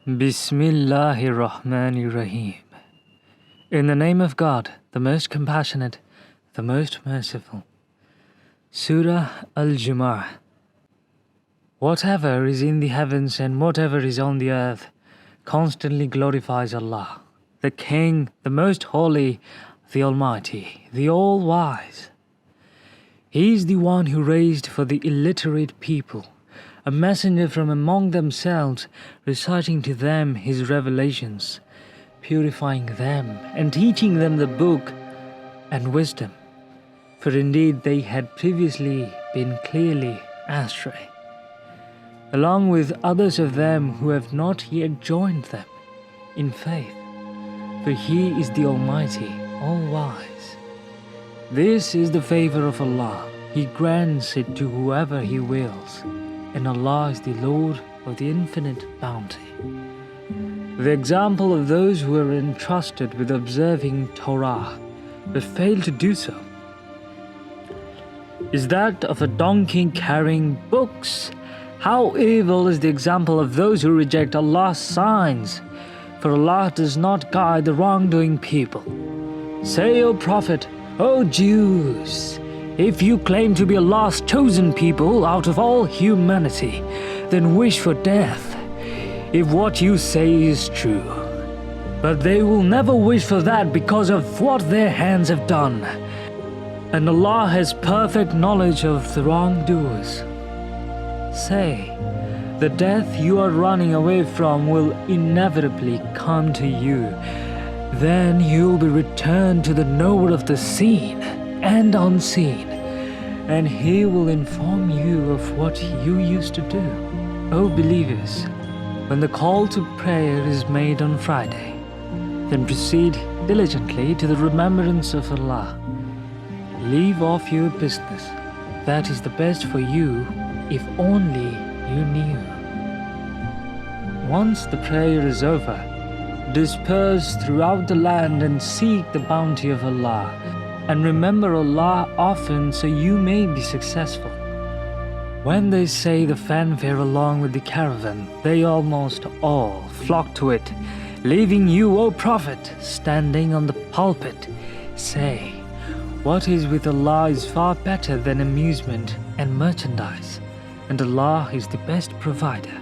Bismillahir-Rahmanir-Rahim. In the name of God, the most compassionate, the most merciful. Sura al-Jumu'ah. Whatever is in the heavens and whatever is on the earth constantly glorifies Allah, the King, the Most Holy, the Almighty, the All-Wise. He is the one who raised for the illiterate people a messenger from among themselves, reciting to them his revelations, purifying them and teaching them the book and wisdom. For indeed they had previously been clearly astray, along with others of them who have not yet joined them in faith. For He is the Almighty, All-Wise. This is the favor of Allah. He grants it to whoever He wills, and Allah is the Lord of the infinite bounty. The example of those who are entrusted with observing Torah but fail to do so is that of a donkey carrying books. How evil is the example of those who reject Allah's signs, for Allah does not guide the wrongdoing people. Say, O Prophet, O Jews, if you claim to be Allah's chosen people out of all humanity, then wish for death, if what you say is true. But they will never wish for that because of what their hands have done, and Allah has perfect knowledge of the wrongdoers. Say, the death you are running away from will inevitably come to you. Then you will be returned to the knower of the seen and unseen, and He will inform you of what you used to do. O believers, when the call to prayer is made on Friday, then proceed diligently to the remembrance of Allah. Leave off your business. That is the best for you, if only you knew. Once the prayer is over, disperse throughout the land and seek the bounty of Allah, and remember Allah often so you may be successful. When they say the fanfare along with the caravan, they almost all flock to it, leaving you, O Prophet, standing on the pulpit. Say, what is with Allah is far better than amusement and merchandise, and Allah is the best provider.